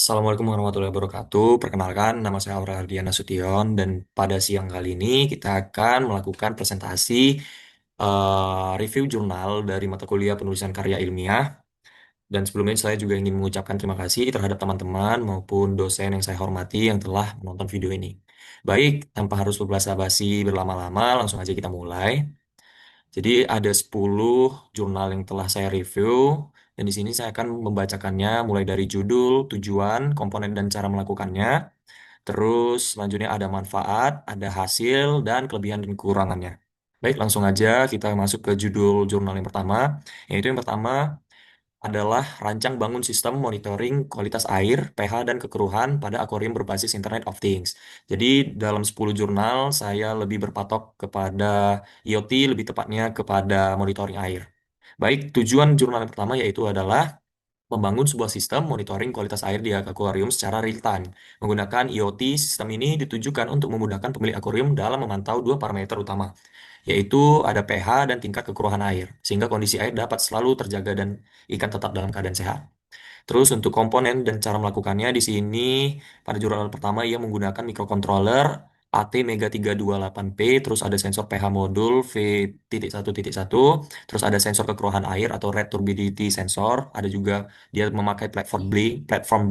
Assalamualaikum warahmatullahi wabarakatuh. Perkenalkan, nama saya Aurel Ardiana Sution dan pada siang kali ini kita akan melakukan presentasi review jurnal dari mata kuliah penulisan karya ilmiah. Dan sebelumnya saya juga ingin mengucapkan terima kasih terhadap teman-teman maupun dosen yang saya hormati yang telah menonton video ini. Baik, tanpa harus berbasa-basi berlama-lama, langsung aja kita mulai. Jadi ada 10 jurnal yang telah saya review dan di sini saya akan membacakannya mulai dari judul, tujuan, komponen dan cara melakukannya. Terus selanjutnya ada manfaat, ada hasil dan kelebihan dan kekurangannya. Baik, langsung aja kita masuk ke judul jurnal yang pertama, yaitu yang pertama adalah rancang bangun sistem monitoring kualitas air, pH, dan kekeruhan pada akuarium berbasis Internet of Things. Jadi dalam 10 jurnal saya lebih berpatok kepada IoT, lebih tepatnya kepada monitoring air. Baik, tujuan jurnal yang pertama yaitu adalah membangun sebuah sistem monitoring kualitas air di akuarium secara real time. Menggunakan IoT, sistem ini ditujukan untuk memudahkan pemilik akuarium dalam memantau dua parameter utama, yaitu ada pH dan tingkat kekeruhan air, sehingga kondisi air dapat selalu terjaga dan ikan tetap dalam keadaan sehat. Terus untuk komponen dan cara melakukannya di sini pada jurnal pertama ia menggunakan microcontroller AT Mega 328P, terus ada sensor pH modul V.1.1, terus ada sensor kekeruhan air atau red turbidity sensor, ada juga dia memakai platform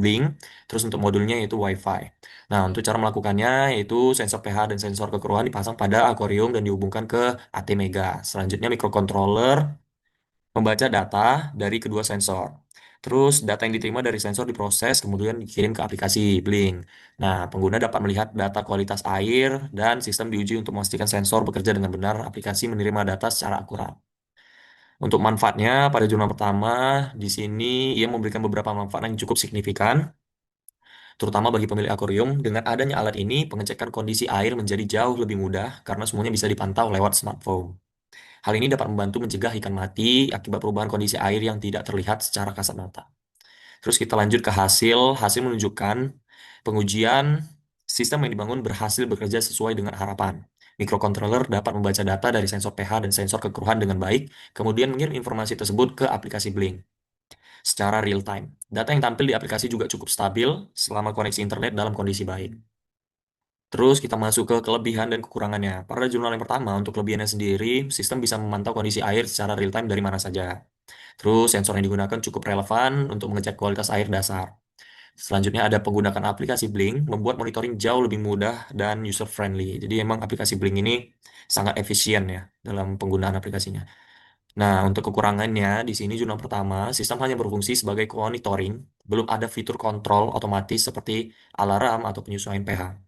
Blink, terus untuk modulnya yaitu Wi-Fi. Nah, untuk cara melakukannya yaitu sensor pH dan sensor kekeruhan dipasang pada akuarium dan dihubungkan ke AT Mega. Selanjutnya microcontroller membaca data dari kedua sensor. Terus data yang diterima dari sensor diproses kemudian dikirim ke aplikasi Blink. Nah, pengguna dapat melihat data kualitas air dan sistem diuji untuk memastikan sensor bekerja dengan benar. Aplikasi menerima data secara akurat. Untuk manfaatnya pada jurnal pertama di sini ia memberikan beberapa manfaat yang cukup signifikan, terutama bagi pemilik akuarium. Dengan adanya alat ini, pengecekan kondisi air menjadi jauh lebih mudah karena semuanya bisa dipantau lewat smartphone. Hal ini dapat membantu mencegah ikan mati akibat perubahan kondisi air yang tidak terlihat secara kasat mata. Terus kita lanjut ke hasil. Hasil menunjukkan pengujian sistem yang dibangun berhasil bekerja sesuai dengan harapan. Microcontroller dapat membaca data dari sensor pH dan sensor kekeruhan dengan baik, kemudian mengirim informasi tersebut ke aplikasi Blink secara real time. Data yang tampil di aplikasi juga cukup stabil selama koneksi internet dalam kondisi baik. Terus kita masuk ke kelebihan dan kekurangannya. Pada jurnal yang pertama, untuk kelebihannya sendiri, sistem bisa memantau kondisi air secara real time dari mana saja. Terus sensor yang digunakan cukup relevan untuk mengecek kualitas air dasar. Selanjutnya ada penggunaan aplikasi Blink, membuat monitoring jauh lebih mudah dan user friendly. Jadi emang aplikasi Blink ini sangat efisien ya dalam penggunaan aplikasinya. Nah, untuk kekurangannya di sini jurnal pertama, sistem hanya berfungsi sebagai monitoring, belum ada fitur kontrol otomatis seperti alarm atau penyesuaian pH.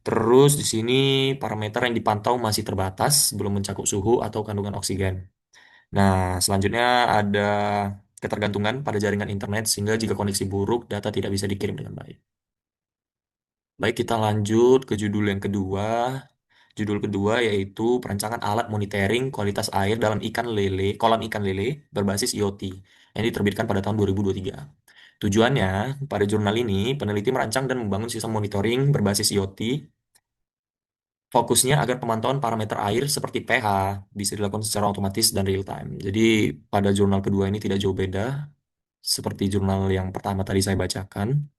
Terus di sini parameter yang dipantau masih terbatas, belum mencakup suhu atau kandungan oksigen. Nah, selanjutnya ada ketergantungan pada jaringan internet sehingga jika koneksi buruk, data tidak bisa dikirim dengan baik. Baik, kita lanjut ke judul yang kedua. Judul kedua yaitu perancangan alat monitoring kualitas air dalam ikan lele, kolam ikan lele berbasis IoT yang diterbitkan pada tahun 2023. Tujuannya, pada jurnal ini, peneliti merancang dan membangun sistem monitoring berbasis IoT. Fokusnya agar pemantauan parameter air seperti pH bisa dilakukan secara otomatis dan real time. Jadi pada jurnal kedua ini tidak jauh beda seperti jurnal yang pertama tadi saya bacakan.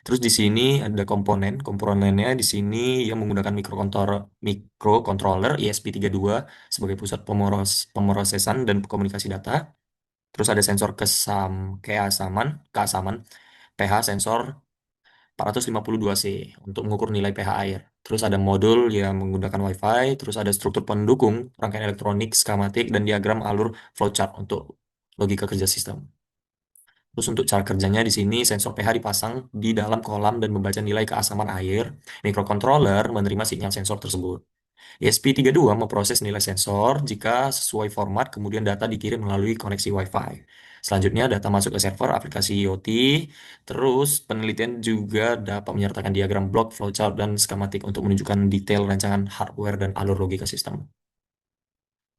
Terus di sini ada komponennya di sini yang menggunakan microcontroller ESP32 sebagai pusat pemrosesan dan komunikasi data. Terus ada sensor keasaman pH sensor 452C untuk mengukur nilai pH air. Terus ada modul yang menggunakan Wi-Fi, terus ada struktur pendukung, rangkaian elektronik, skematik, dan diagram alur flowchart untuk logika kerja sistem. Terus untuk cara kerjanya di sini sensor pH dipasang di dalam kolam dan membaca nilai keasaman air. Microcontroller menerima sinyal sensor tersebut. ESP32 memproses nilai sensor jika sesuai format, kemudian data dikirim melalui koneksi Wi-Fi. Selanjutnya data masuk ke server aplikasi IoT, terus penelitian juga dapat menyertakan diagram blok, flowchart, dan skematik untuk menunjukkan detail rancangan hardware dan alur logika sistem.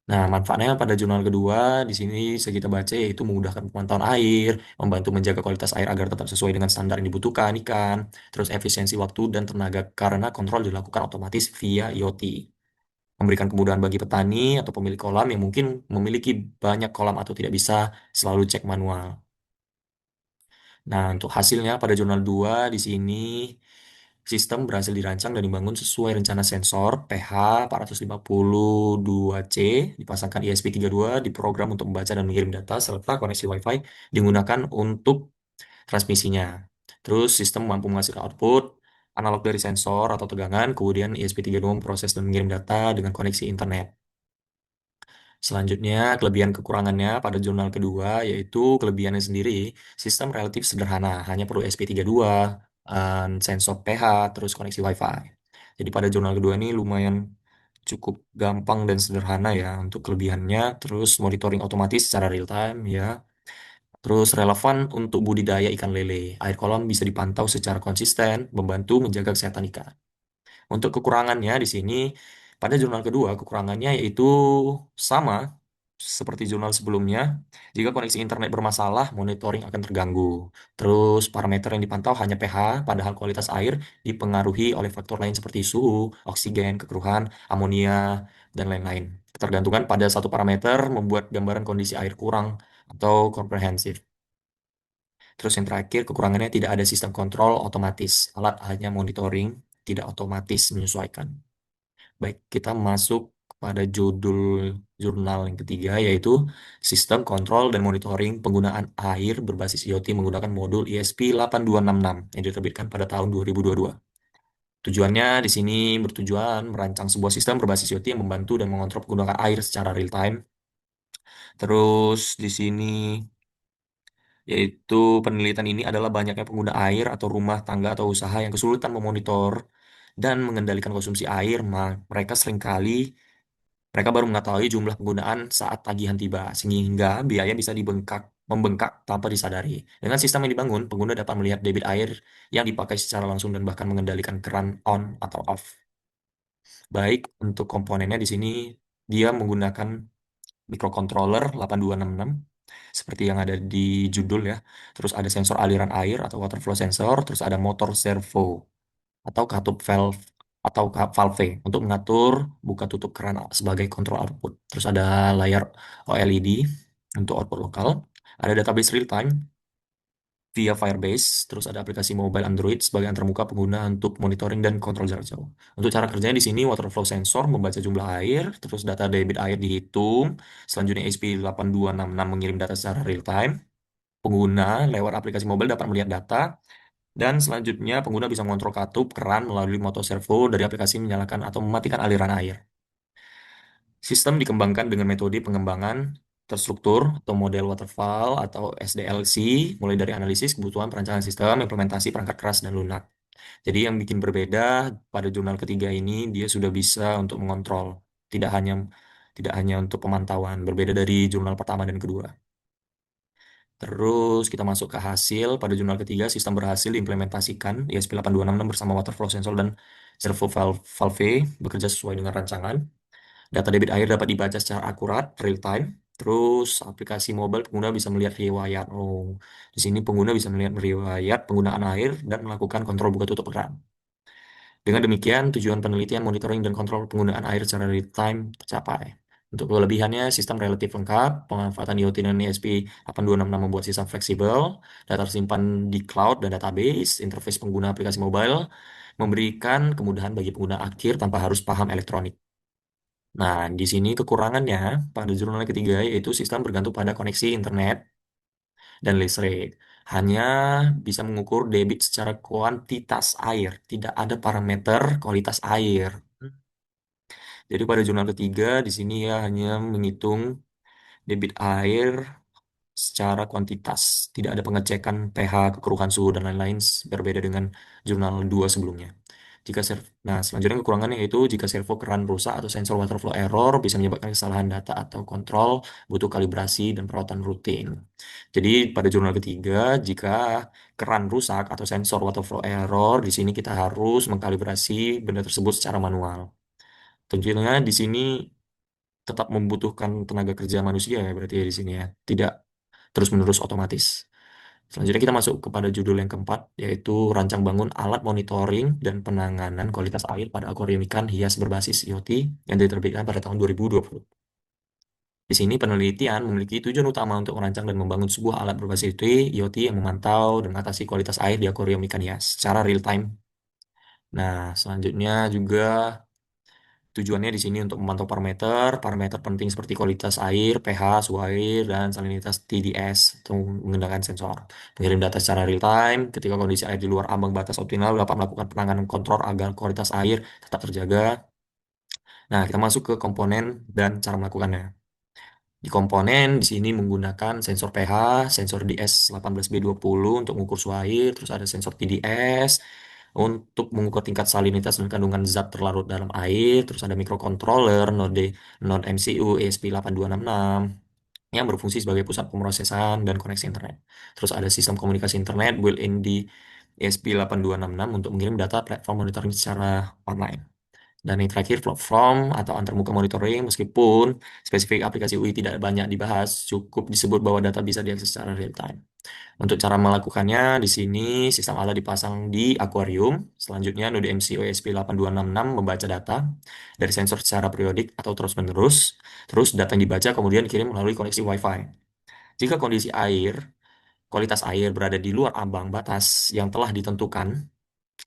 Nah, manfaatnya pada jurnal kedua di sini bisa kita baca yaitu memudahkan pemantauan air, membantu menjaga kualitas air agar tetap sesuai dengan standar yang dibutuhkan ikan, terus efisiensi waktu dan tenaga karena kontrol dilakukan otomatis via IoT. Memberikan kemudahan bagi petani atau pemilik kolam yang mungkin memiliki banyak kolam atau tidak bisa selalu cek manual. Nah, untuk hasilnya pada jurnal 2 di sini sistem berhasil dirancang dan dibangun sesuai rencana sensor pH 452C, dipasangkan ESP32, diprogram untuk membaca dan mengirim data, serta koneksi Wi-Fi digunakan untuk transmisinya. Terus sistem mampu menghasilkan output analog dari sensor atau tegangan, kemudian ESP32 memproses dan mengirim data dengan koneksi internet. Selanjutnya, kelebihan kekurangannya pada jurnal kedua, yaitu kelebihannya sendiri, sistem relatif sederhana, hanya perlu SP32, sensor pH, terus koneksi Wi-Fi. Jadi pada jurnal kedua ini lumayan cukup gampang dan sederhana ya untuk kelebihannya, terus monitoring otomatis secara real time ya, terus relevan untuk budidaya ikan lele. Air kolam bisa dipantau secara konsisten, membantu menjaga kesehatan ikan. Untuk kekurangannya di sini, pada jurnal kedua, kekurangannya yaitu sama seperti jurnal sebelumnya. Jika koneksi internet bermasalah, monitoring akan terganggu. Terus parameter yang dipantau hanya pH, padahal kualitas air dipengaruhi oleh faktor lain seperti suhu, oksigen, kekeruhan, amonia, dan lain-lain. Ketergantungan pada satu parameter membuat gambaran kondisi air kurang atau komprehensif. Terus yang terakhir, kekurangannya tidak ada sistem kontrol otomatis. Alat hanya monitoring, tidak otomatis menyesuaikan. Baik, kita masuk pada judul jurnal yang ketiga, yaitu Sistem Kontrol dan Monitoring Penggunaan Air Berbasis IoT menggunakan modul ESP8266 yang diterbitkan pada tahun 2022. Tujuannya di sini bertujuan merancang sebuah sistem berbasis IoT yang membantu dan mengontrol penggunaan air secara real time. Terus di sini yaitu penelitian ini adalah banyaknya pengguna air atau rumah tangga atau usaha yang kesulitan memonitor dan mengendalikan konsumsi air. Mereka seringkali mereka baru mengetahui jumlah penggunaan saat tagihan tiba, sehingga biaya bisa membengkak tanpa disadari. Dengan sistem yang dibangun, pengguna dapat melihat debit air yang dipakai secara langsung dan bahkan mengendalikan keran on atau off. Baik, untuk komponennya di sini dia menggunakan microcontroller 8266 seperti yang ada di judul ya. Terus ada sensor aliran air atau water flow sensor, terus ada motor servo atau katup valve valve untuk mengatur buka tutup keran sebagai kontrol output. Terus ada layar OLED untuk output lokal, ada database real time via Firebase, terus ada aplikasi mobile Android sebagai antarmuka pengguna untuk monitoring dan kontrol jarak jauh. Untuk cara kerjanya di sini water flow sensor membaca jumlah air, terus data debit air dihitung, selanjutnya SP8266 mengirim data secara real time. Pengguna lewat aplikasi mobile dapat melihat data, dan selanjutnya pengguna bisa mengontrol katup keran melalui motor servo dari aplikasi menyalakan atau mematikan aliran air. Sistem dikembangkan dengan metode pengembangan terstruktur atau model waterfall atau SDLC, mulai dari analisis kebutuhan perancangan sistem, implementasi perangkat keras dan lunak. Jadi yang bikin berbeda pada jurnal ketiga ini dia sudah bisa untuk mengontrol, tidak hanya tidak hanya untuk pemantauan, berbeda dari jurnal pertama dan kedua. Terus kita masuk ke hasil. Pada jurnal ketiga, sistem berhasil diimplementasikan ESP8266 bersama water flow sensor dan servo valve bekerja sesuai dengan rancangan. Data debit air dapat dibaca secara akurat, real time. Terus aplikasi mobile pengguna bisa melihat riwayat. Oh, di sini pengguna bisa melihat riwayat penggunaan air dan melakukan kontrol buka tutup keran. Dengan demikian, tujuan penelitian, monitoring, dan kontrol penggunaan air secara real time tercapai. Untuk kelebihannya, sistem relatif lengkap, pemanfaatan IoT dan ESP8266 membuat sistem fleksibel, data tersimpan di cloud dan database, interface pengguna aplikasi mobile, memberikan kemudahan bagi pengguna akhir tanpa harus paham elektronik. Nah, di sini kekurangannya pada jurnal ketiga yaitu sistem bergantung pada koneksi internet dan listrik. Hanya bisa mengukur debit secara kuantitas air, tidak ada parameter kualitas air. Jadi pada jurnal ketiga di sini ya hanya menghitung debit air secara kuantitas, tidak ada pengecekan pH, kekeruhan suhu dan lain-lain berbeda dengan jurnal 2 sebelumnya. Nah, selanjutnya kekurangannya yaitu jika servo keran rusak atau sensor water flow error bisa menyebabkan kesalahan data atau kontrol, butuh kalibrasi dan perawatan rutin. Jadi pada jurnal ketiga, jika keran rusak atau sensor water flow error, di sini kita harus mengkalibrasi benda tersebut secara manual. Tentunya di sini tetap membutuhkan tenaga kerja manusia ya berarti ya di sini ya, tidak terus-menerus otomatis. Selanjutnya kita masuk kepada judul yang keempat, yaitu rancang bangun alat monitoring dan penanganan kualitas air pada akuarium ikan hias berbasis IoT yang diterbitkan pada tahun 2020. Di sini penelitian memiliki tujuan utama untuk merancang dan membangun sebuah alat berbasis IoT yang memantau dan mengatasi kualitas air di akuarium ikan hias secara real time. Nah, selanjutnya juga tujuannya di sini untuk memantau parameter penting seperti kualitas air, pH, suhu air, dan salinitas TDS, atau menggunakan sensor. Mengirim data secara real time, ketika kondisi air di luar ambang batas optimal, dapat melakukan penanganan kontrol agar kualitas air tetap terjaga. Nah, kita masuk ke komponen dan cara melakukannya. Di komponen di sini menggunakan sensor pH, sensor DS18B20 untuk mengukur suhu air, terus ada sensor TDS untuk mengukur tingkat salinitas dan kandungan zat terlarut dalam air, terus ada microcontroller Node MCU ESP8266 yang berfungsi sebagai pusat pemrosesan dan koneksi internet. Terus ada sistem komunikasi internet built-in di ESP8266 untuk mengirim data platform monitoring secara online. Dan yang terakhir, platform atau antarmuka monitoring, meskipun spesifik aplikasi UI tidak banyak dibahas, cukup disebut bahwa data bisa diakses secara real time. Untuk cara melakukannya, di sini sistem alat dipasang di akuarium. Selanjutnya, node MCU ESP8266 membaca data dari sensor secara periodik atau terus-menerus. Terus data yang dibaca kemudian dikirim melalui koneksi Wi-Fi. Jika kondisi air, kualitas air berada di luar ambang batas yang telah ditentukan,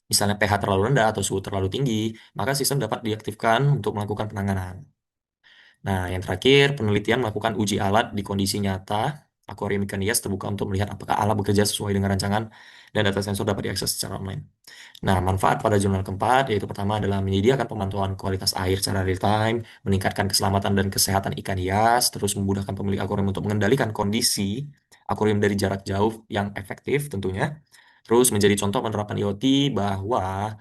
misalnya pH terlalu rendah atau suhu terlalu tinggi, maka sistem dapat diaktifkan untuk melakukan penanganan. Nah, yang terakhir, penelitian melakukan uji alat di kondisi nyata. Akuarium ikan hias terbuka untuk melihat apakah alat bekerja sesuai dengan rancangan dan data sensor dapat diakses secara online. Nah, manfaat pada jurnal keempat yaitu pertama adalah menyediakan pemantauan kualitas air secara real time, meningkatkan keselamatan dan kesehatan ikan hias, terus memudahkan pemilik akuarium untuk mengendalikan kondisi akuarium dari jarak jauh yang efektif tentunya. Terus menjadi contoh penerapan IoT bahwa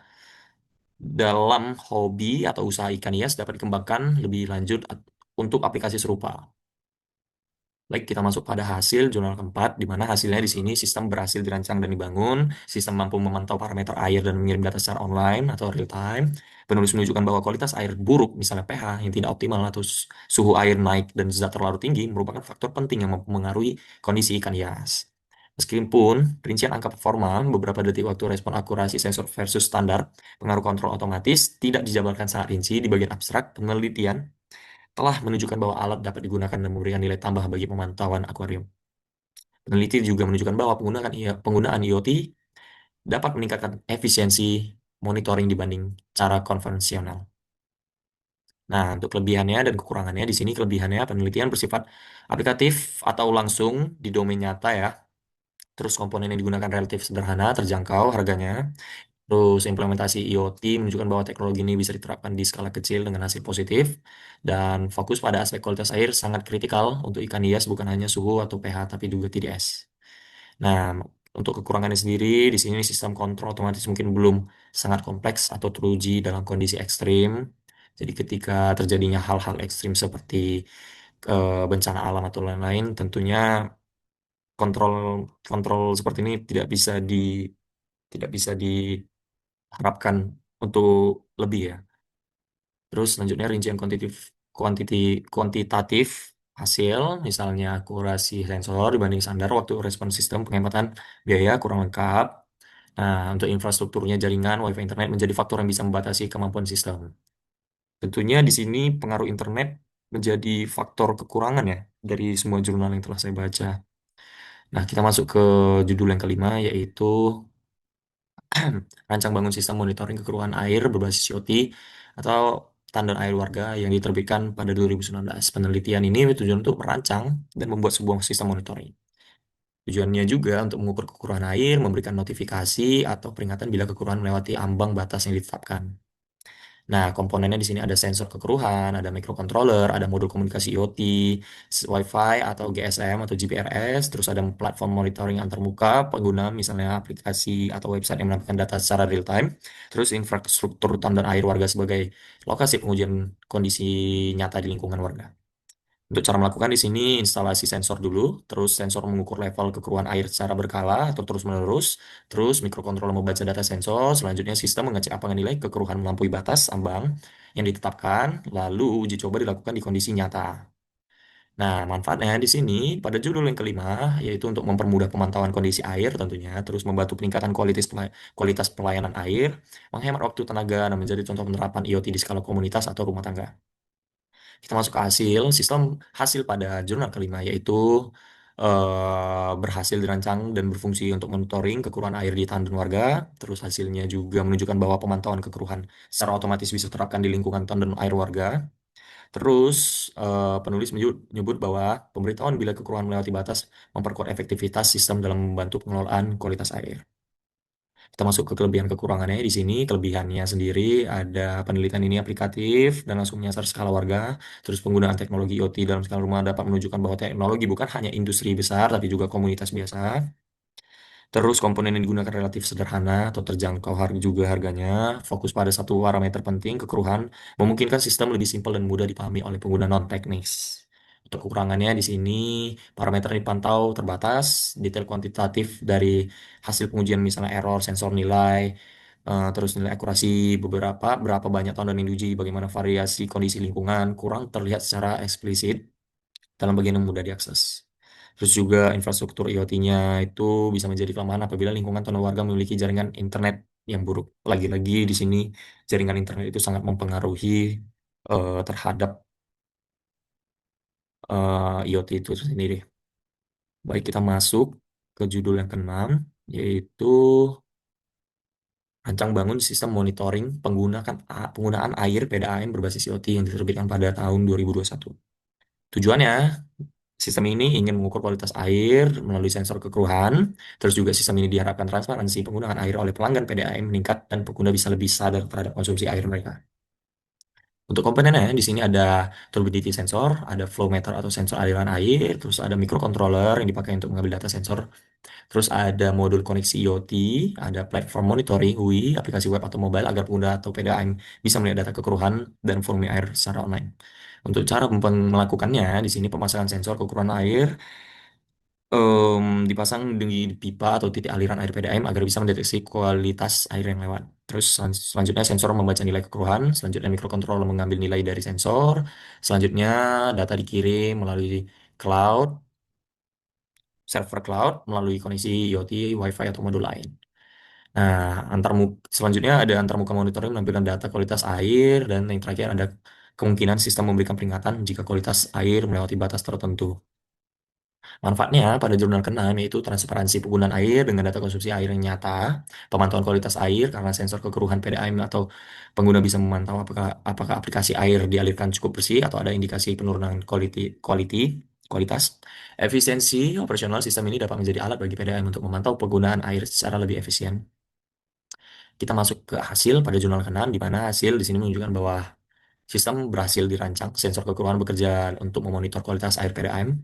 dalam hobi atau usaha ikan hias dapat dikembangkan lebih lanjut untuk aplikasi serupa. Baik, kita masuk pada hasil jurnal keempat, di mana hasilnya di sini sistem berhasil dirancang dan dibangun, sistem mampu memantau parameter air dan mengirim data secara online atau real time. Penulis menunjukkan bahwa kualitas air buruk, misalnya pH yang tidak optimal atau suhu air naik dan zat terlalu tinggi, merupakan faktor penting yang mempengaruhi kondisi ikan hias. Meskipun rincian angka performa, beberapa detik waktu respon akurasi sensor versus standar, pengaruh kontrol otomatis, tidak dijabarkan sangat rinci di bagian abstrak penelitian, telah menunjukkan bahwa alat dapat digunakan dan memberikan nilai tambah bagi pemantauan akuarium. Peneliti juga menunjukkan bahwa penggunaan IoT dapat meningkatkan efisiensi monitoring dibanding cara konvensional. Nah, untuk kelebihannya dan kekurangannya, di sini kelebihannya penelitian bersifat aplikatif atau langsung di domain nyata ya. Terus komponen yang digunakan relatif sederhana, terjangkau harganya. Terus implementasi IoT menunjukkan bahwa teknologi ini bisa diterapkan di skala kecil dengan hasil positif dan fokus pada aspek kualitas air sangat kritikal untuk ikan hias bukan hanya suhu atau pH tapi juga TDS. Nah, untuk kekurangannya sendiri di sini sistem kontrol otomatis mungkin belum sangat kompleks atau teruji dalam kondisi ekstrim. Jadi ketika terjadinya hal-hal ekstrim seperti bencana alam atau lain-lain, tentunya kontrol kontrol seperti ini tidak bisa diharapkan untuk lebih ya. Terus selanjutnya rincian kuantitatif hasil, misalnya akurasi sensor dibanding standar waktu respon sistem penghematan biaya kurang lengkap. Nah, untuk infrastrukturnya jaringan Wi-Fi internet menjadi faktor yang bisa membatasi kemampuan sistem. Tentunya di sini pengaruh internet menjadi faktor kekurangan ya dari semua jurnal yang telah saya baca. Nah, kita masuk ke judul yang kelima yaitu rancang bangun sistem monitoring kekeruhan air berbasis IoT atau standar air warga yang diterbitkan pada 2019. Penelitian ini bertujuan untuk merancang dan membuat sebuah sistem monitoring. Tujuannya juga untuk mengukur kekuruhan air, memberikan notifikasi atau peringatan bila kekuruhan melewati ambang batas yang ditetapkan. Nah, komponennya di sini ada sensor kekeruhan, ada microcontroller, ada modul komunikasi IoT, Wi-Fi atau GSM atau GPRS, terus ada platform monitoring antarmuka pengguna, misalnya aplikasi atau website yang menampilkan data secara real time, terus infrastruktur tanda air warga sebagai lokasi pengujian kondisi nyata di lingkungan warga. Untuk cara melakukan di sini instalasi sensor dulu, terus sensor mengukur level kekeruhan air secara berkala atau terus-menerus, terus mikrokontroller membaca data sensor, selanjutnya sistem mengecek apakah nilai kekeruhan melampaui batas ambang yang ditetapkan, lalu uji coba dilakukan di kondisi nyata. Nah, manfaatnya di sini pada judul yang kelima, yaitu untuk mempermudah pemantauan kondisi air tentunya, terus membantu peningkatan kualitas pelayanan air, menghemat waktu tenaga, dan menjadi contoh penerapan IoT di skala komunitas atau rumah tangga. Kita masuk ke hasil, sistem hasil pada jurnal kelima yaitu berhasil dirancang dan berfungsi untuk monitoring kekurangan air di tanah dan warga. Terus hasilnya juga menunjukkan bahwa pemantauan kekeruhan secara otomatis bisa diterapkan di lingkungan tanah dan air warga. Terus penulis menyebut bahwa pemberitahuan bila kekurangan melewati batas memperkuat efektivitas sistem dalam membantu pengelolaan kualitas air. Kita masuk ke kelebihan kekurangannya di sini. Kelebihannya sendiri ada penelitian ini aplikatif dan langsung menyasar skala warga. Terus penggunaan teknologi IoT dalam skala rumah dapat menunjukkan bahwa teknologi bukan hanya industri besar tapi juga komunitas biasa. Terus komponen yang digunakan relatif sederhana atau terjangkau harga juga harganya. Fokus pada satu parameter penting, kekeruhan, memungkinkan sistem lebih simpel dan mudah dipahami oleh pengguna non-teknis. Untuk kekurangannya di sini, parameter yang dipantau terbatas, detail kuantitatif dari hasil pengujian misalnya error, sensor nilai, terus nilai akurasi berapa banyak tahun dan yang diuji, bagaimana variasi kondisi lingkungan, kurang terlihat secara eksplisit dalam bagian yang mudah diakses. Terus juga infrastruktur IoT-nya itu bisa menjadi kelemahan apabila lingkungan tanah warga memiliki jaringan internet yang buruk. Lagi-lagi di sini jaringan internet itu sangat mempengaruhi terhadap IoT itu sendiri. Baik, kita masuk ke judul yang keenam, yaitu rancang bangun sistem monitoring penggunaan air PDAM berbasis IoT yang diterbitkan pada tahun 2021. Tujuannya, sistem ini ingin mengukur kualitas air melalui sensor kekeruhan. Terus juga sistem ini diharapkan transparansi penggunaan air oleh pelanggan PDAM meningkat dan pengguna bisa lebih sadar terhadap konsumsi air mereka. Untuk komponennya, di sini ada turbidity sensor, ada flow meter atau sensor aliran air, terus ada microcontroller yang dipakai untuk mengambil data sensor, terus ada modul koneksi IoT, ada platform monitoring UI, aplikasi web atau mobile agar pengguna atau PDAM bisa melihat data kekeruhan dan volume air secara online. Untuk cara melakukannya, di sini pemasangan sensor kekeruhan air dipasang di pipa atau titik aliran air PDAM agar bisa mendeteksi kualitas air yang lewat. Terus selanjutnya sensor membaca nilai kekeruhan, selanjutnya mikrokontroller mengambil nilai dari sensor, selanjutnya data dikirim melalui cloud, server cloud melalui koneksi IoT, Wi-Fi atau modul lain. Nah, selanjutnya ada antarmuka monitoring menampilkan data kualitas air dan yang terakhir ada kemungkinan sistem memberikan peringatan jika kualitas air melewati batas tertentu. Manfaatnya pada jurnal keenam yaitu transparansi penggunaan air dengan data konsumsi air yang nyata, pemantauan kualitas air karena sensor kekeruhan PDAM atau pengguna bisa memantau apakah aplikasi air dialirkan cukup bersih atau ada indikasi penurunan kualitas. Efisiensi operasional sistem ini dapat menjadi alat bagi PDAM untuk memantau penggunaan air secara lebih efisien. Kita masuk ke hasil pada jurnal keenam di mana hasil di sini menunjukkan bahwa sistem berhasil dirancang, sensor kekeruhan bekerja untuk memonitor kualitas air PDAM.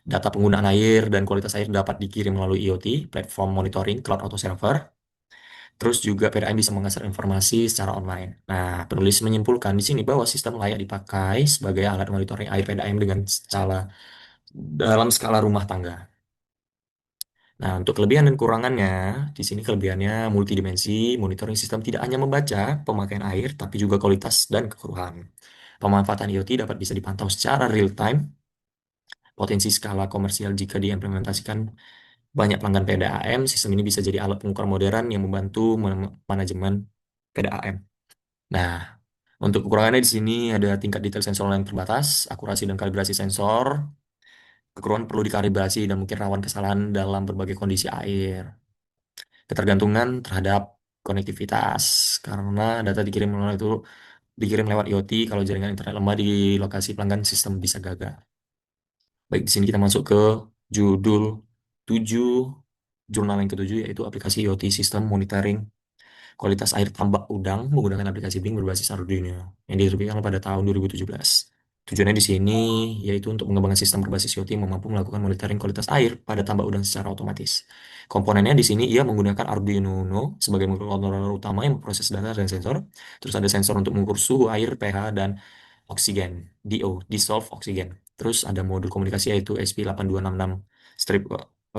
Data penggunaan air dan kualitas air dapat dikirim melalui IoT, platform monitoring, cloud atau server. Terus juga PDAM bisa mengakses informasi secara online. Nah, penulis menyimpulkan di sini bahwa sistem layak dipakai sebagai alat monitoring air PDAM dalam skala rumah tangga. Nah, untuk kelebihan dan kurangannya, di sini kelebihannya multidimensi, monitoring sistem tidak hanya membaca pemakaian air, tapi juga kualitas dan kekeruhan. Pemanfaatan IoT dapat bisa dipantau secara real time, potensi skala komersial jika diimplementasikan banyak pelanggan PDAM, sistem ini bisa jadi alat pengukur modern yang membantu manajemen PDAM. Nah, untuk kekurangannya di sini ada tingkat detail sensor yang terbatas, akurasi dan kalibrasi sensor, kekurangan perlu dikalibrasi dan mungkin rawan kesalahan dalam berbagai kondisi air. Ketergantungan terhadap konektivitas, karena data dikirim lewat IoT, kalau jaringan internet lemah di lokasi pelanggan, sistem bisa gagal. Baik, di sini kita masuk ke judul 7, jurnal yang ketujuh yaitu aplikasi IoT Sistem Monitoring Kualitas Air Tambak Udang menggunakan aplikasi Bing berbasis Arduino yang diterbitkan pada tahun 2017. Tujuannya di sini yaitu untuk mengembangkan sistem berbasis IoT yang mampu melakukan monitoring kualitas air pada tambak udang secara otomatis. Komponennya di sini ia menggunakan Arduino Uno sebagai microcontroller utama yang memproses data dan sensor. Terus ada sensor untuk mengukur suhu air, pH, dan oksigen, DO, dissolve oksigen. Terus ada modul komunikasi yaitu SP8266-01.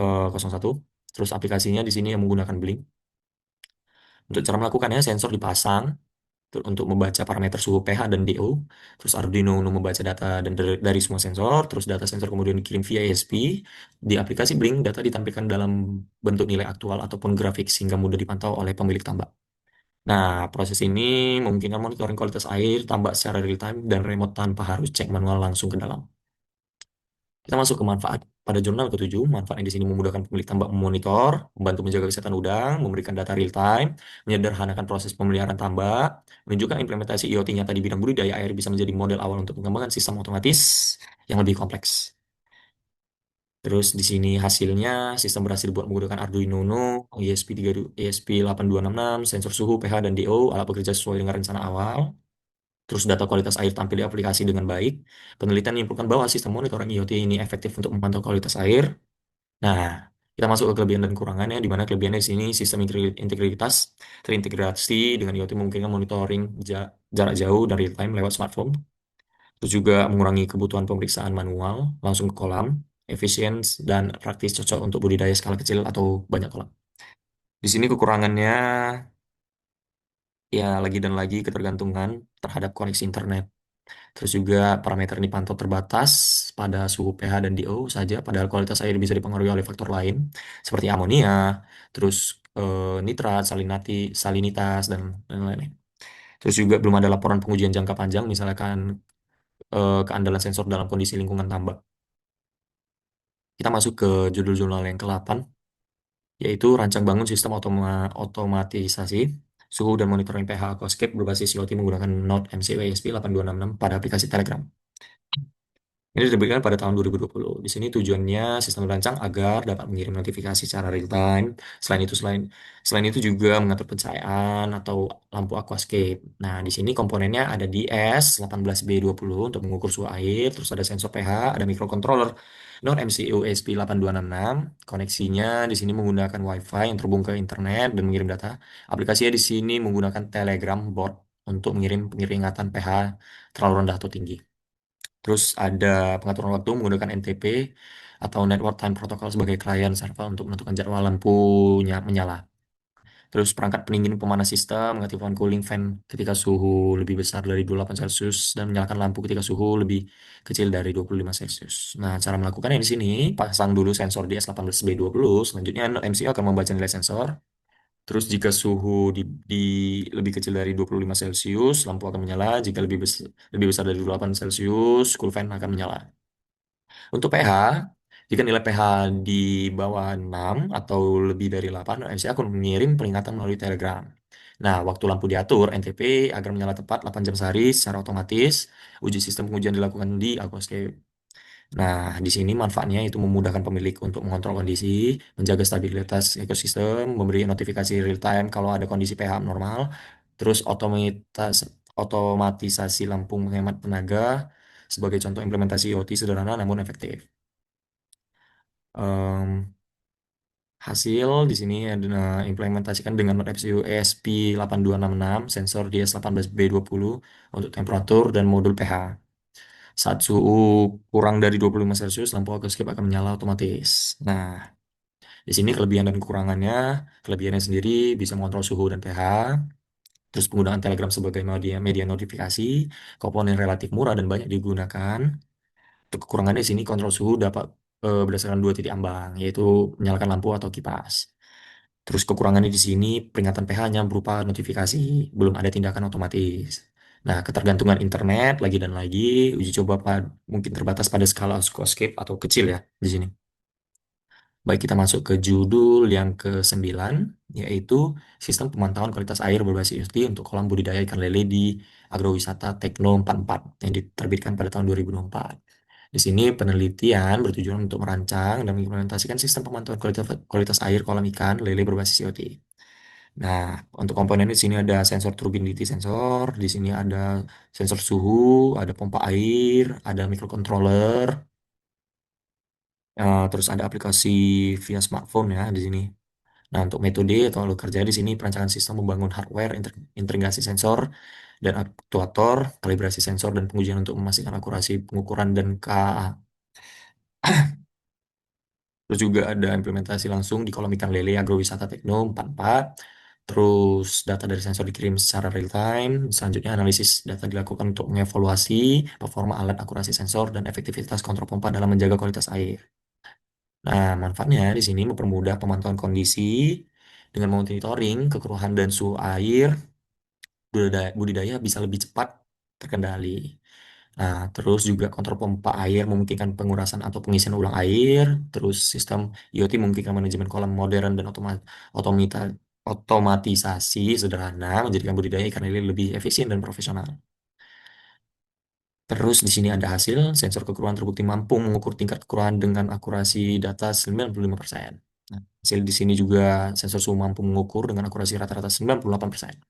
Terus aplikasinya di sini yang menggunakan Blink. Untuk cara melakukannya, sensor dipasang untuk membaca parameter suhu pH dan DO. Terus Arduino Uno membaca data dari semua sensor. Terus data sensor kemudian dikirim via ISP. Di aplikasi Blink, data ditampilkan dalam bentuk nilai aktual ataupun grafik sehingga mudah dipantau oleh pemilik tambak. Nah, proses ini memungkinkan monitoring kualitas air, tambak secara real time, dan remote tanpa harus cek manual langsung ke dalam. Kita masuk ke manfaat. Pada jurnal ketujuh, manfaatnya di sini memudahkan pemilik tambak memonitor, membantu menjaga kesehatan udang, memberikan data real time, menyederhanakan proses pemeliharaan tambak, menunjukkan implementasi IoT nyata di bidang budidaya air bisa menjadi model awal untuk pengembangan sistem otomatis yang lebih kompleks. Terus di sini hasilnya sistem berhasil dibuat menggunakan Arduino Uno, ESP3, ESP8266, sensor suhu, pH, dan DO, alat bekerja sesuai dengan rencana awal. Terus data kualitas air tampil di aplikasi dengan baik. Penelitian menyimpulkan bahwa sistem monitoring IoT ini efektif untuk memantau kualitas air. Nah, kita masuk ke kelebihan dan kurangannya, di mana kelebihannya di sini sistem integritas terintegrasi dengan IoT memungkinkan monitoring jarak jauh dan real time lewat smartphone. Terus juga mengurangi kebutuhan pemeriksaan manual langsung ke kolam, efisien dan praktis cocok untuk budidaya skala kecil atau banyak kolam. Di sini kekurangannya ya lagi dan lagi ketergantungan terhadap koneksi internet. Terus juga parameter ini pantau terbatas pada suhu pH dan DO saja, padahal kualitas air bisa dipengaruhi oleh faktor lain seperti amonia, terus nitrat, salinitas dan lain-lain. Terus juga belum ada laporan pengujian jangka panjang, misalkan keandalan sensor dalam kondisi lingkungan tambak. Kita masuk ke judul jurnal yang ke-8, yaitu rancang bangun sistem otomatisasi suhu dan monitoring pH aquascape berbasis IoT menggunakan Node MCU ESP8266 pada aplikasi Telegram. Ini diterbitkan pada tahun 2020. Di sini tujuannya sistem dirancang agar dapat mengirim notifikasi secara real time. Selain itu juga mengatur pencahayaan atau lampu aquascape. Nah, di sini komponennya ada di S18B20 untuk mengukur suhu air, terus ada sensor pH, ada microcontroller Node MCU ESP8266. Koneksinya di sini menggunakan WiFi yang terhubung ke internet dan mengirim data. Aplikasinya di sini menggunakan Telegram bot untuk mengirim pengeringatan pH terlalu rendah atau tinggi. Terus ada pengaturan waktu menggunakan NTP atau Network Time Protocol sebagai klien server untuk menentukan jadwal lampunya menyala. Terus perangkat pendingin pemanas sistem mengaktifkan cooling fan ketika suhu lebih besar dari 28 Celcius dan menyalakan lampu ketika suhu lebih kecil dari 25 Celcius. Nah, cara melakukannya di sini, pasang dulu sensor di S18B20, selanjutnya MCU akan membaca nilai sensor. Terus jika suhu di lebih kecil dari 25 Celcius, lampu akan menyala. Jika lebih besar dari 28 Celcius, cool fan akan menyala. Untuk pH, jika nilai pH di bawah 6 atau lebih dari 8, MCA akan mengirim peringatan melalui Telegram. Nah, waktu lampu diatur NTP agar menyala tepat 8 jam sehari secara otomatis. Uji sistem pengujian dilakukan di Aquascape. Nah, di sini manfaatnya itu memudahkan pemilik untuk mengontrol kondisi, menjaga stabilitas ekosistem, memberi notifikasi real time kalau ada kondisi pH abnormal, terus otomatisasi lampu menghemat tenaga sebagai contoh implementasi IoT sederhana namun efektif. Em, Hasil di sini ada implementasikan dengan Node MCU ESP8266, sensor DS18B20 untuk temperatur dan modul pH. Saat suhu kurang dari 25 Celcius, lampu aquascape akan menyala otomatis. Nah, di sini kelebihan dan kekurangannya, kelebihannya sendiri bisa mengontrol suhu dan pH, terus penggunaan Telegram sebagai media notifikasi, komponen relatif murah dan banyak digunakan. Untuk kekurangannya di sini kontrol suhu dapat berdasarkan dua titik ambang, yaitu menyalakan lampu atau kipas. Terus kekurangannya di sini peringatan pH-nya berupa notifikasi, belum ada tindakan otomatis. Nah, ketergantungan internet lagi dan lagi, uji coba mungkin terbatas pada skala aquascape atau kecil ya di sini. Baik, kita masuk ke judul yang ke-9, yaitu Sistem Pemantauan Kualitas Air berbasis IoT untuk kolam budidaya ikan lele di Agrowisata Tekno 44 yang diterbitkan pada tahun 2004. Di sini penelitian bertujuan untuk merancang dan mengimplementasikan sistem pemantauan kualitas air kolam ikan lele berbasis IoT. Nah, untuk komponen di sini ada sensor turbidity sensor, di sini ada sensor suhu, ada pompa air, ada microcontroller, terus ada aplikasi via smartphone ya di sini. Nah, untuk metode atau alur kerja di sini perancangan sistem membangun hardware, integrasi sensor dan aktuator, kalibrasi sensor dan pengujian untuk memastikan akurasi pengukuran dan KA. Terus juga ada implementasi langsung di kolam ikan lele agrowisata Tekno 44. Terus data dari sensor dikirim secara real time. Selanjutnya analisis data dilakukan untuk mengevaluasi performa alat, akurasi sensor, dan efektivitas kontrol pompa dalam menjaga kualitas air. Nah, manfaatnya di sini mempermudah pemantauan kondisi dengan monitoring kekeruhan dan suhu air. budidaya bisa lebih cepat terkendali. Nah, terus juga kontrol pompa air memungkinkan pengurasan atau pengisian ulang air, terus sistem IoT memungkinkan manajemen kolam modern dan otomatisasi sederhana, menjadikan budidaya ikan lele lebih efisien dan profesional. Terus di sini ada hasil, sensor kekeruan terbukti mampu mengukur tingkat kekeruan dengan akurasi data 95%. Nah, hasil di sini juga sensor suhu mampu mengukur dengan akurasi rata-rata 98%.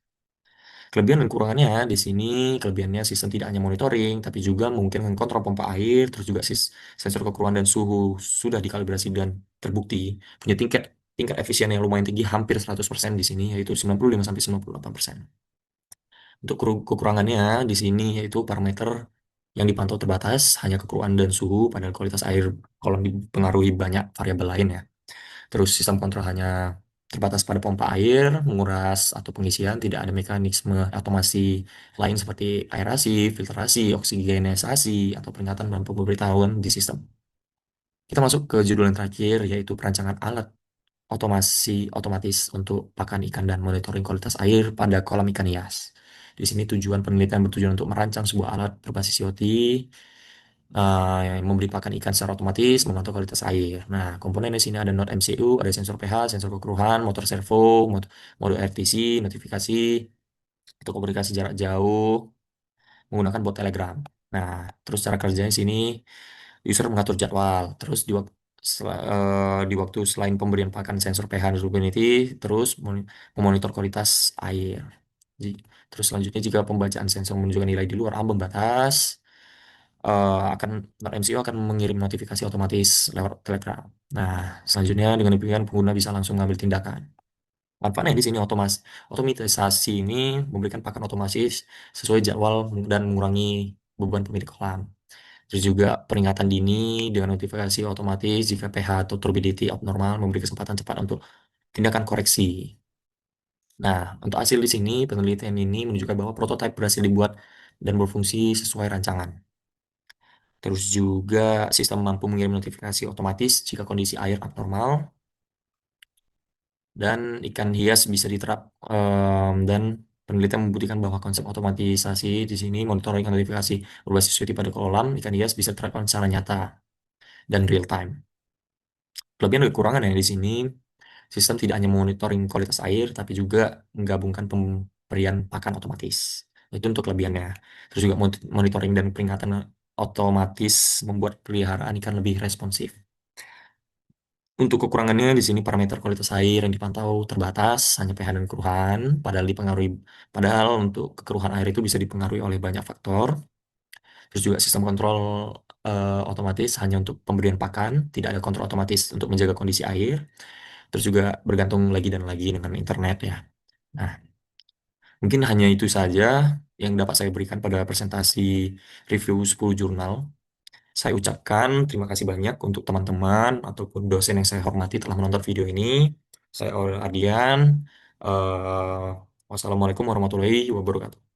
Kelebihan dan kekurangannya di sini, kelebihannya sistem tidak hanya monitoring, tapi juga mungkin kontrol pompa air, terus juga sensor kekeruan dan suhu sudah dikalibrasi dan terbukti punya tingkat tingkat efisien yang lumayan tinggi, hampir 100% di sini, yaitu 95-98%. Untuk kekurangannya di sini yaitu parameter yang dipantau terbatas, hanya kekeruan dan suhu, padahal kualitas air kolam dipengaruhi banyak variabel lain ya. Terus sistem kontrol hanya terbatas pada pompa air, menguras atau pengisian, tidak ada mekanisme otomasi lain seperti aerasi, filtrasi, oksigenisasi, atau peringatan dan pemberitahuan di sistem. Kita masuk ke judul yang terakhir, yaitu perancangan alat otomatis untuk pakan ikan dan monitoring kualitas air pada kolam ikan hias. Di sini tujuan penelitian bertujuan untuk merancang sebuah alat berbasis IoT yang memberi pakan ikan secara otomatis, memantau kualitas air. Nah, komponen di sini ada Node MCU, ada sensor pH, sensor kekeruhan, motor servo, mode RTC, notifikasi, untuk komunikasi jarak jauh menggunakan bot Telegram. Nah, terus cara kerjanya di sini user mengatur jadwal. Terus di waktu selain pemberian pakan sensor pH dan salinity, terus memonitor kualitas air. Terus selanjutnya jika pembacaan sensor menunjukkan nilai di luar ambang batas, akan MCU akan mengirim notifikasi otomatis lewat Telegram. Nah, selanjutnya dengan demikian pengguna bisa langsung mengambil tindakan. Manfaatnya di sini otomatisasi ini memberikan pakan otomatis sesuai jadwal dan mengurangi beban pemilik kolam. Terus juga peringatan dini dengan notifikasi otomatis jika pH atau turbidity abnormal memberi kesempatan cepat untuk tindakan koreksi. Nah, untuk hasil di sini, penelitian ini menunjukkan bahwa prototipe berhasil dibuat dan berfungsi sesuai rancangan. Terus juga sistem mampu mengirim notifikasi otomatis jika kondisi air abnormal dan ikan hias bisa diterap dan penelitian membuktikan bahwa konsep otomatisasi di sini monitoring notifikasi berbasis IoT pada kolam ikan hias bisa diterapkan secara nyata dan real time. Kelebihan dan kekurangan yang di sini, sistem tidak hanya monitoring kualitas air, tapi juga menggabungkan pemberian pakan otomatis. Itu untuk kelebihannya. Terus juga monitoring dan peringatan otomatis membuat peliharaan ikan lebih responsif. Untuk kekurangannya di sini parameter kualitas air yang dipantau terbatas, hanya pH dan keruhan, padahal untuk kekeruhan air itu bisa dipengaruhi oleh banyak faktor. Terus juga sistem kontrol otomatis hanya untuk pemberian pakan, tidak ada kontrol otomatis untuk menjaga kondisi air. Terus juga bergantung lagi dan lagi dengan internet ya. Nah, mungkin hanya itu saja yang dapat saya berikan pada presentasi review 10 jurnal. Saya ucapkan terima kasih banyak untuk teman-teman ataupun dosen yang saya hormati telah menonton video ini. Saya Aurel Ardian. Wassalamualaikum warahmatullahi wabarakatuh.